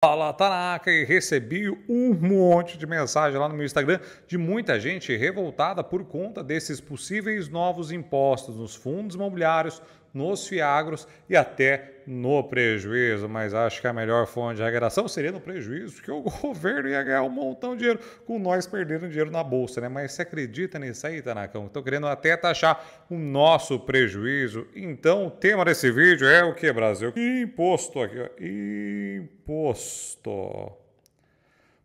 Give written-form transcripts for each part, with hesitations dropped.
Fala, Tanaka, e recebi um monte de mensagem lá no meu Instagram de muita gente revoltada por conta desses possíveis novos impostos nos fundos imobiliários, nos fiagros e até no prejuízo. Mas acho que a melhor fonte de arrecadação seria no prejuízo, porque o governo ia ganhar um montão de dinheiro com nós perdendo dinheiro na bolsa, né? Mas você acredita nisso aí, Tanakão? Estão querendo até taxar o nosso prejuízo. Então, o tema desse vídeo é o que, Brasil? Imposto aqui, ó. Imposto.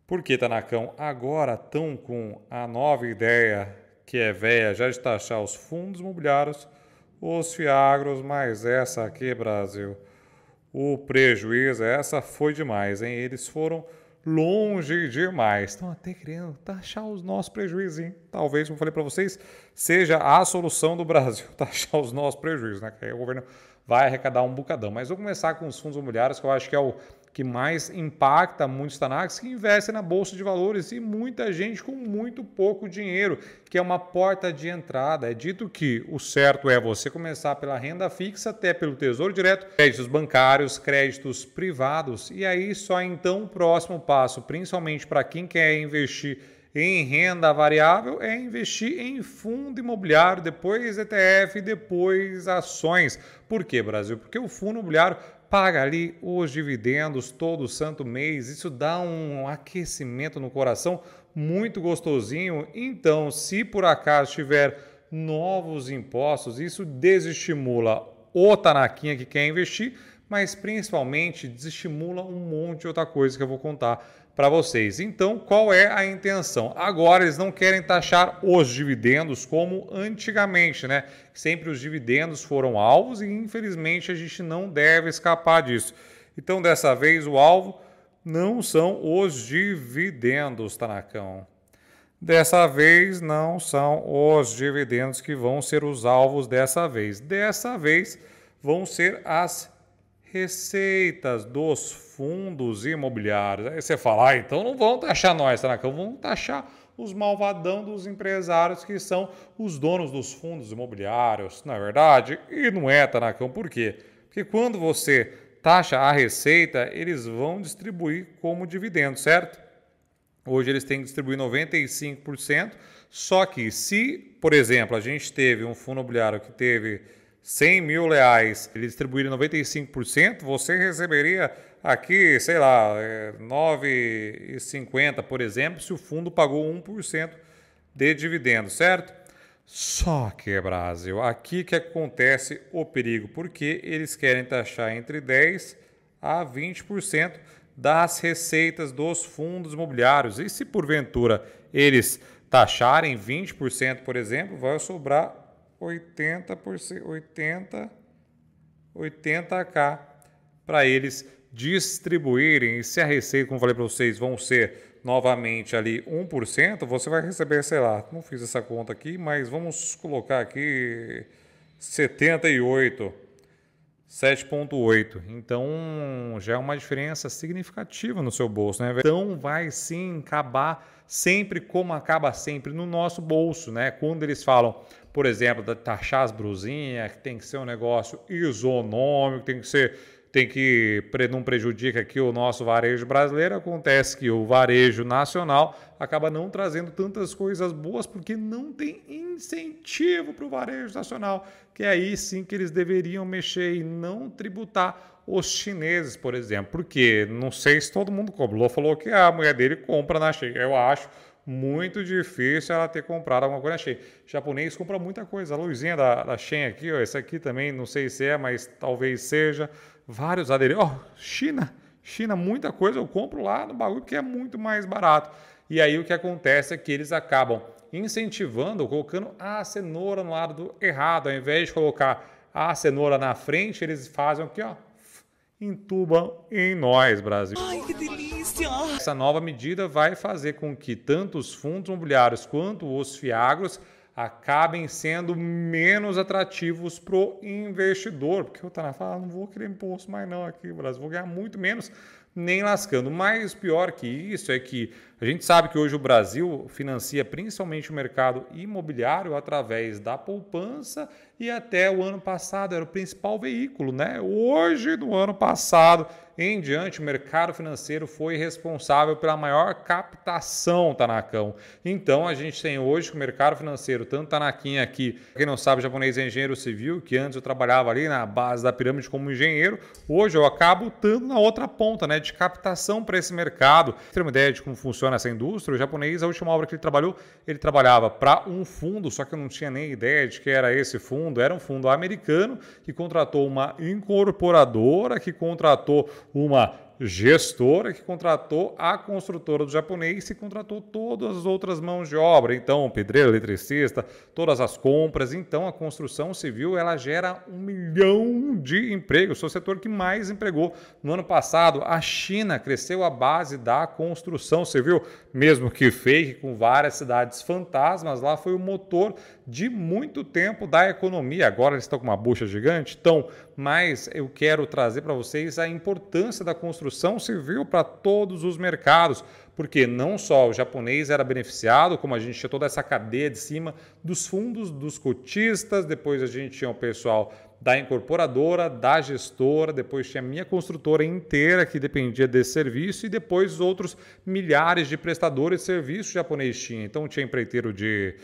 Por que, Tanakão? Agora estão com a nova ideia, que é velha, já de taxar os fundos imobiliários, os fiagros, mas essa aqui, Brasil, o prejuízo, essa foi demais, hein? Eles foram longe demais. Estão até querendo taxar os nossos prejuízos, hein? Talvez, como eu falei para vocês, seja a solução do Brasil, taxar os nossos prejuízos, né? Que aí o governo vai arrecadar um bocadão. Mas vou começar com os fundos imobiliários, que eu acho que é o que mais impacta muitos Tanaks que investem na Bolsa de Valores e muita gente com muito pouco dinheiro, que é uma porta de entrada. É dito que o certo é você começar pela renda fixa, até pelo Tesouro Direto, créditos bancários, créditos privados, e aí só então o próximo passo, principalmente para quem quer investir em renda variável, é investir em fundo imobiliário, depois ETF, depois ações. Por quê, Brasil? Porque o fundo imobiliário paga ali os dividendos todo santo mês, isso dá um aquecimento no coração muito gostosinho. Então, se por acaso tiver novos impostos, isso desestimula o Tanaquinha que quer investir, mas principalmente desestimula um monte de outra coisa que eu vou contar para vocês. Então, qual é a intenção? Agora eles não querem taxar os dividendos como antigamente, né? Sempre os dividendos foram alvos e infelizmente a gente não deve escapar disso. Então, dessa vez o alvo não são os dividendos, Tanacão. Dessa vez não são os dividendos que vão ser os alvos dessa vez. Dessa vez vão ser as receitas dos fundos imobiliários. Aí você fala, então não vão taxar nós, Tanacão, vão taxar os malvadão dos empresários que são os donos dos fundos imobiliários, não é verdade? E não é, Tanacão, por quê? Porque quando você taxa a receita, eles vão distribuir como dividendo, certo? Hoje eles têm que distribuir 95%, só que se, por exemplo, a gente teve um fundo imobiliário que teve 100 mil reais, ele distribuir 95%, você receberia aqui, sei lá, 9,50, por exemplo, se o fundo pagou 1% de dividendo, certo? Só que, Brasil, aqui que acontece o perigo, porque eles querem taxar entre 10% a 20% das receitas dos fundos imobiliários. E se porventura eles taxarem 20%, por exemplo, vai sobrar 80k para eles distribuírem. E se a receita, como eu falei para vocês, vão ser novamente ali 1%, você vai receber, sei lá, não fiz essa conta aqui, mas vamos colocar aqui 78, 7,8. Então já é uma diferença significativa no seu bolso, né? Então vai sim acabar sempre como acaba sempre no nosso bolso, né? Quando eles falam, por exemplo, de taxar as brusinhas, que tem que ser um negócio isonômico, não prejudica aqui o nosso varejo brasileiro, acontece que o varejo nacional acaba não trazendo tantas coisas boas porque não tem incentivo para o varejo nacional, que é aí sim que eles deveriam mexer e não tributar os chineses, por exemplo, porque não sei se todo mundo compra. O Lô falou que a mulher dele compra na Shein. Eu acho muito difícil ela ter comprado alguma coisa na Shein. O japonês compra muita coisa. A luzinha da Shein aqui, ó, essa aqui também, não sei se é, mas talvez seja. Vários adereços. Ó, China, muita coisa eu compro lá no bagulho que é muito mais barato. E aí o que acontece é que eles acabam incentivando, colocando a cenoura no lado errado. Ao invés de colocar a cenoura na frente, eles fazem o que, ó? Entubam em nós, Brasil. Ai, que delícia! Essa nova medida vai fazer com que tanto os fundos imobiliários quanto os fiagros acabem sendo menos atrativos para o investidor. Porque o Tana fala, não vou querer imposto mais não aqui, Brasil, vou ganhar muito menos nem lascando. Mas pior que isso é que a gente sabe que hoje o Brasil financia principalmente o mercado imobiliário através da poupança e até o ano passado era o principal veículo, né? Hoje, no ano passado, em diante, o mercado financeiro foi responsável pela maior captação, Tanakão. Então, a gente tem hoje que o mercado financeiro, tanto Tanaquinha aqui, pra quem não sabe, o japonês é engenheiro civil, que antes eu trabalhava ali na base da pirâmide como engenheiro, hoje eu acabo estando na outra ponta, né, de captação para esse mercado. Pra ter uma ideia de como funciona essa indústria, o japonês, a última obra que ele trabalhou, ele trabalhava para um fundo, só que eu não tinha nem ideia de que era esse fundo, era um fundo americano que contratou uma incorporadora, que contratou uma gestora, que contratou a construtora do japonês e contratou todas as outras mãos de obra. Então, pedreiro, eletricista, todas as compras. Então, a construção civil ela gera 1 milhão de empregos. Foi o setor que mais empregou. No ano passado, a China cresceu a base da construção civil, mesmo que fake, com várias cidades fantasmas. Lá foi o motor de muito tempo da economia. Agora eles estão com uma bucha gigante. Então, mas eu quero trazer para vocês a importância da construção civil para todos os mercados, porque não só o japonês era beneficiado, como a gente tinha toda essa cadeia de cima dos fundos, dos cotistas, depois a gente tinha o pessoal da incorporadora, da gestora, depois tinha a minha construtora inteira que dependia desse serviço e depois os outros milhares de prestadores de serviço japonês tinha. Então tinha empreiteiro de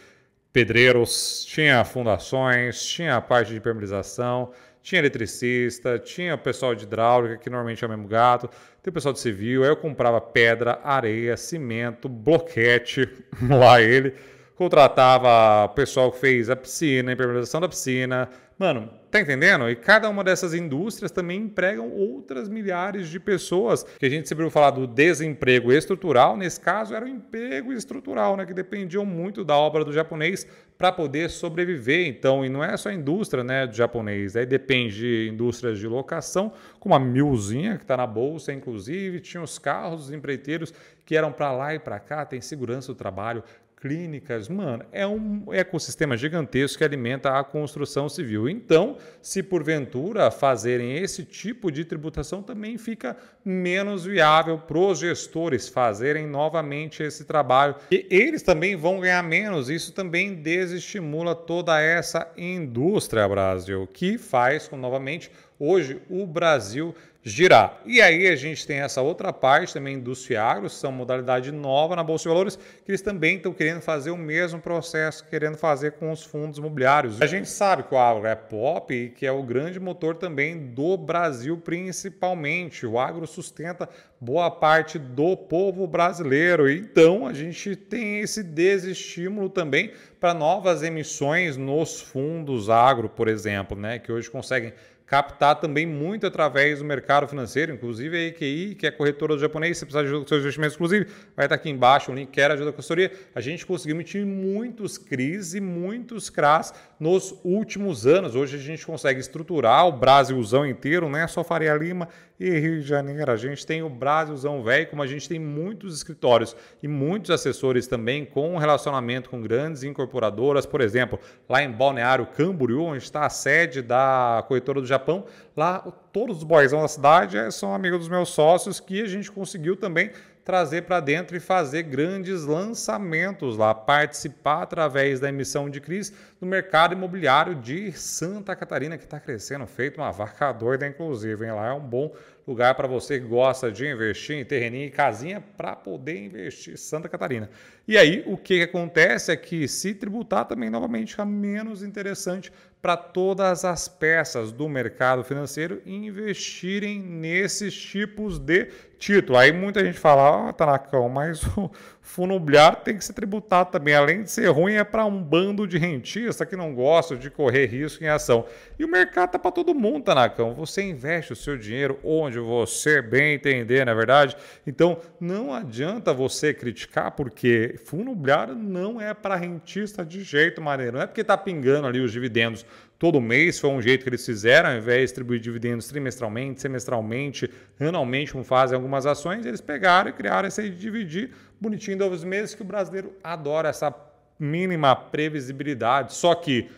pedreiros, tinha fundações, tinha a parte de permeabilização, tinha eletricista, tinha o pessoal de hidráulica, que normalmente é o mesmo gato, tem o pessoal de civil, aí eu comprava pedra, areia, cimento, bloquete, lá ele, contratava o pessoal que fez a piscina, a impermeabilização da piscina. Mano, tá entendendo? E cada uma dessas indústrias também empregam outras milhares de pessoas. Que a gente sempre ouviu falar do desemprego estrutural, nesse caso era o emprego estrutural, né? Que dependiam muito da obra do japonês para poder sobreviver. Então, e não é só a indústria, né, do japonês, aí depende de indústrias de locação, como a Milzinha, que está na bolsa, inclusive, tinha os carros, os empreiteiros que eram para lá e para cá, tem segurança do trabalho, clínicas, mano, é um ecossistema gigantesco que alimenta a construção civil. Então, se porventura fazerem esse tipo de tributação, também fica menos viável para os gestores fazerem novamente esse trabalho. E eles também vão ganhar menos. Isso também desestimula toda essa indústria, Brasil, que faz com, novamente, hoje o Brasil girar. E aí a gente tem essa outra parte também dos FIAGROS, são modalidade nova na Bolsa de Valores, que eles também estão querendo fazer o mesmo processo, querendo fazer com os fundos imobiliários. A gente sabe que o agro é pop e que é o grande motor também do Brasil, principalmente. O agro sustenta boa parte do povo brasileiro. Então a gente tem esse desestímulo também para novas emissões nos fundos agro, por exemplo, né, que hoje conseguem captar também muito através do mercado financeiro, inclusive a EQI, que é a corretora do japonês. Se precisar de ajuda com seus investimentos, inclusive, vai estar aqui embaixo o link, quer ajuda com a consultoria. A gente conseguiu emitir muitos CRIs e muitos CRAs nos últimos anos. Hoje a gente consegue estruturar o Brasilzão inteiro, não é só Faria Lima e Rio de Janeiro. A gente tem o Brasilzão velho, como a gente tem muitos escritórios e muitos assessores também com relacionamento com grandes incorporadoras. Por exemplo, lá em Balneário Camboriú, onde está a sede da corretora do Japão, lá todos os boyzão da cidade são amigos dos meus sócios, que a gente conseguiu também trazer para dentro e fazer grandes lançamentos lá, participar através da emissão de CRIs no mercado imobiliário de Santa Catarina, que está crescendo, feito uma vaca doida, inclusive, hein? Lá é um bom lugar para você que gosta de investir em terreninho e casinha para poder investir em Santa Catarina. E aí, o que acontece é que se tributar também, novamente, fica menos interessante para todas as peças do mercado financeiro investirem nesses tipos de título. Aí muita gente fala, Tanacão, mas o fundo imobiliário tem que ser tributado também. Além de ser ruim, é para um bando de rentista que não gosta de correr risco em ação. E o mercado está para todo mundo, Tanacão. Você investe o seu dinheiro onde você bem entender, não é verdade? Então, não adianta você criticar, porque fundo imobiliário não é para rentista de jeito maneiro. Não é porque está pingando ali os dividendos todo mês, foi um jeito que eles fizeram, ao invés de distribuir dividendos trimestralmente, semestralmente, anualmente, como fazem algumas ações, eles pegaram e criaram esse aí de dividir bonitinho dos meses, que o brasileiro adora essa mínima previsibilidade. Só que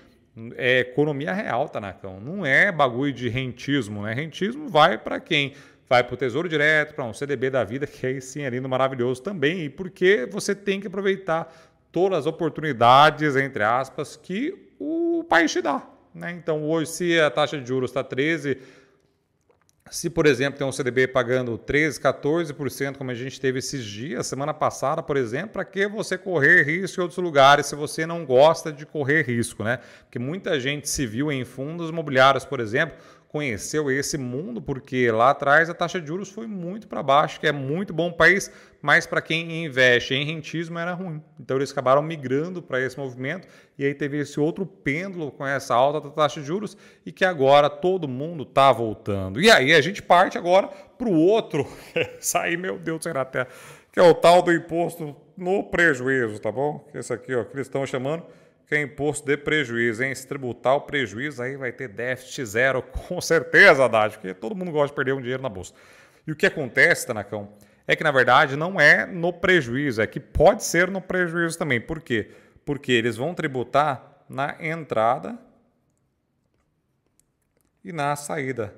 é economia real, Tanacão, não é bagulho de rentismo, né? Rentismo vai para quem? Vai para o Tesouro Direto, para um CDB da vida, que aí sim é lindo, maravilhoso também, e porque você tem que aproveitar todas as oportunidades, entre aspas, que o país te dá. Né? Então, hoje, se a taxa de juros está 13, Se, por exemplo, tem um CDB pagando 13%, 14%, como a gente teve esses dias, semana passada, por exemplo, para que você correr risco em outros lugares se você não gosta de correr risco, né? Porque muita gente se viu em fundos imobiliários, por exemplo, conheceu esse mundo porque lá atrás a taxa de juros foi muito para baixo, que é muito bom país, mas para quem investe em rentismo era ruim. Então eles acabaram migrando para esse movimento e aí teve esse outro pêndulo com essa alta da taxa de juros e que agora todo mundo está voltando. E aí a gente parte agora para o outro, sair, meu Deus do céu, que é o tal do imposto no prejuízo, tá bom? Esse aqui, ó, que eles estão chamando que é imposto de prejuízo, hein? Se tributar o prejuízo, aí vai ter déficit zero, com certeza, Haddad, porque todo mundo gosta de perder um dinheiro na bolsa. E o que acontece, Tanacão, é que na verdade não é no prejuízo, é que pode ser no prejuízo também. Por quê? Porque eles vão tributar na entrada e na saída.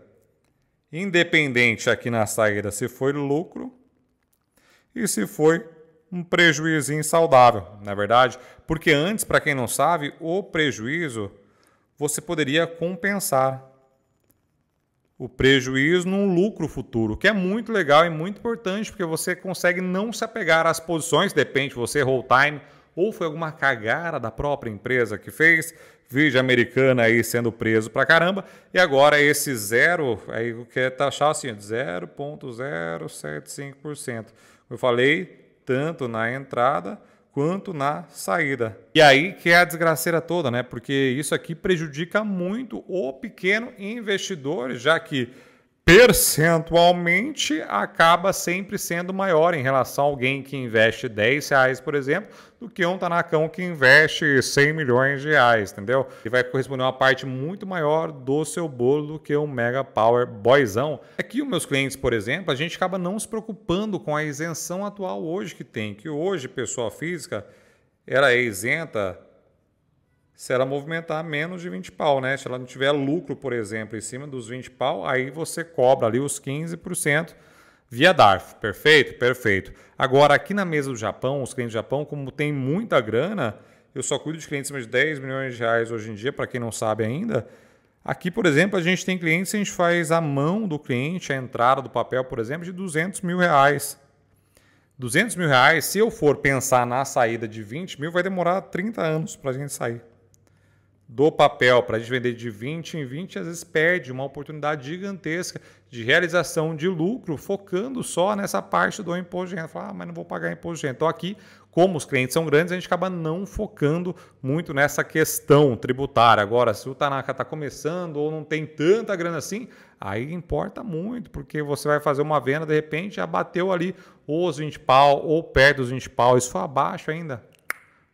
Independente aqui na saída se foi lucro e se foi um prejuízo saudável, na verdade, porque antes, para quem não sabe, o prejuízo você poderia compensar o prejuízo num lucro futuro, que é muito legal e muito importante, porque você consegue não se apegar às posições, depende, você roll time, ou foi alguma cagada da própria empresa que fez, vídeo americana aí sendo preso pra caramba, e agora esse zero, aí eu quero taxar assim, 0,075%. Eu falei, tanto na entrada quanto na saída. E aí que é a desgraceira toda, né? Porque isso aqui prejudica muito o pequeno investidor, já que percentualmente acaba sempre sendo maior em relação a alguém que investe R$10, por exemplo, do que um Tanacão que investe 100 milhões de reais, entendeu? E vai corresponder a uma parte muito maior do seu bolo do que um Mega Power Boyzão. Aqui os meus clientes, por exemplo, a gente acaba não se preocupando com a isenção atual hoje que tem, que hoje pessoa física era isenta se ela movimentar menos de 20 pau, né? Se ela não tiver lucro, por exemplo, em cima dos 20 pau, aí você cobra ali os 15% via DARF. Perfeito? Perfeito. Agora, aqui na mesa do Japão, os clientes do Japão, como tem muita grana, eu só cuido de clientes acima de 10 milhões de reais hoje em dia, para quem não sabe ainda. Aqui, por exemplo, a gente tem clientes que a gente faz a mão do cliente, a entrada do papel, por exemplo, de 200 mil reais. 200 mil reais, se eu for pensar na saída de 20 mil, vai demorar 30 anos para a gente sair do papel para a gente vender de 20 em 20, às vezes perde uma oportunidade gigantesca de realização de lucro, focando só nessa parte do imposto de renda. Fala, mas não vou pagar imposto de renda. Então aqui, como os clientes são grandes, a gente acaba não focando muito nessa questão tributária. Agora, se o Tanaka está começando ou não tem tanta grana assim, aí importa muito, porque você vai fazer uma venda, de repente já bateu ali os 20 pau ou perto dos 20 pau, isso foi abaixo ainda.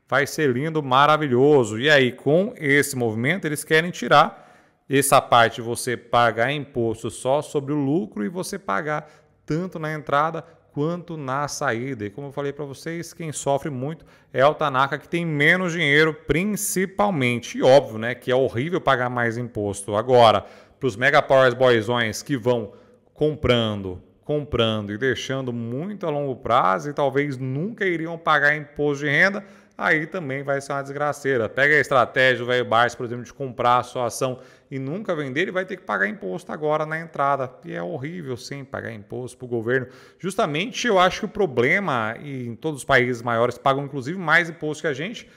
Vai ser lindo, maravilhoso. E aí, com esse movimento, eles querem tirar essa parte de você pagar imposto só sobre o lucro e você pagar tanto na entrada quanto na saída. E como eu falei para vocês, quem sofre muito é o Tanaka, que tem menos dinheiro, principalmente. E óbvio, né, que é horrível pagar mais imposto. Agora, para os Mega Powers Boyzões que vão comprando e deixando muito a longo prazo e talvez nunca iriam pagar imposto de renda, aí também vai ser uma desgraceira. Pega a estratégia do velho Barça, por exemplo, de comprar a sua ação e nunca vender, ele vai ter que pagar imposto agora na entrada. E é horrível, sim, pagar imposto para o governo. Justamente, eu acho que o problema, e em todos os países maiores pagam inclusive mais imposto que a gente,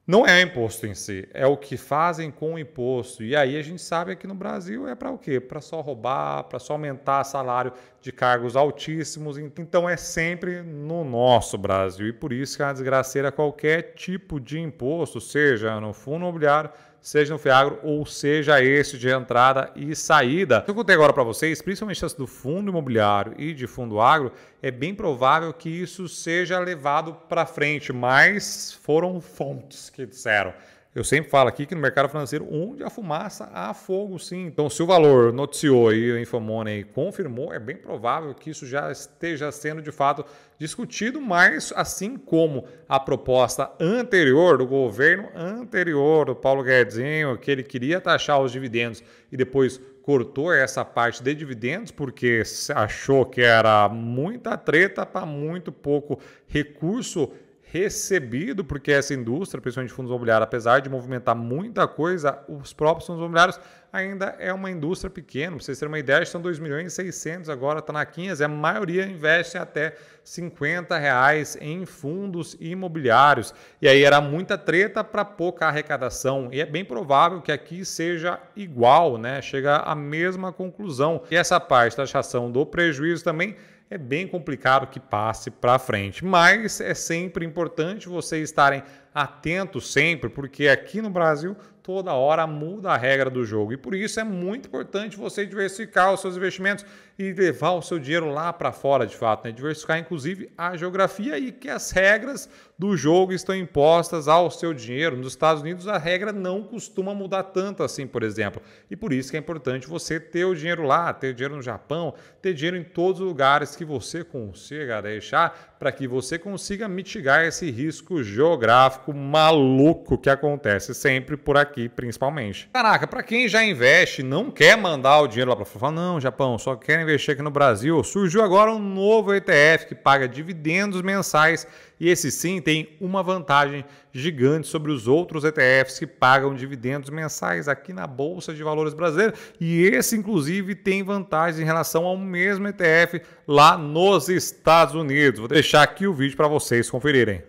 não é o imposto em si, é o que fazem com o imposto. E aí a gente sabe aqui no Brasil é para o quê? Para só roubar, para só aumentar salário de cargos altíssimos. Então é sempre no nosso Brasil. E por isso que é uma desgraceira qualquer tipo de imposto, seja no fundo imobiliário, seja no FIAGRO ou seja esse de entrada e saída. O que eu contei agora para vocês, principalmente esse do fundo imobiliário e de fundo agro, é bem provável que isso seja levado para frente, mas foram fontes que disseram. Eu sempre falo aqui que no mercado financeiro, onde há fumaça, há fogo sim. Então, se o valor noticiou e o Infomoney confirmou, é bem provável que isso já esteja sendo de fato discutido, mas assim como a proposta anterior do governo anterior, do Paulo Guedzinho, que ele queria taxar os dividendos e depois cortou essa parte de dividendos porque achou que era muita treta para muito pouco recurso recebido, porque essa indústria, principalmente fundos imobiliários, apesar de movimentar muita coisa, os próprios fundos imobiliários ainda é uma indústria pequena. Para vocês terem uma ideia, são 2.600.000, agora está na 500, a maioria investe até R$ 50 em fundos imobiliários. E aí era muita treta para pouca arrecadação. E é bem provável que aqui seja igual, né? Chega à mesma conclusão. E essa parte da taxação do prejuízo também é bem complicado que passe para frente, mas é sempre importante vocês estarem atentos sempre, porque aqui no Brasil toda hora muda a regra do jogo e por isso é muito importante você diversificar os seus investimentos e levar o seu dinheiro lá para fora de fato, né? Diversificar inclusive a geografia e que as regras do jogo estão impostas ao seu dinheiro. Nos Estados Unidos a regra não costuma mudar tanto assim, por exemplo, e por isso que é importante você ter o dinheiro lá, ter dinheiro no Japão, ter dinheiro em todos os lugares que você consiga deixar para que você consiga mitigar esse risco geográfico maluco que acontece sempre por aqui, principalmente. Caraca, para quem já investe, não quer mandar o dinheiro lá para fora, não, Japão, só quer investir aqui no Brasil, surgiu agora um novo ETF que paga dividendos mensais e esse sim tem uma vantagem gigante sobre os outros ETFs que pagam dividendos mensais aqui na Bolsa de Valores brasileira e esse inclusive tem vantagem em relação ao mesmo ETF lá nos Estados Unidos. Vou deixar aqui o vídeo para vocês conferirem.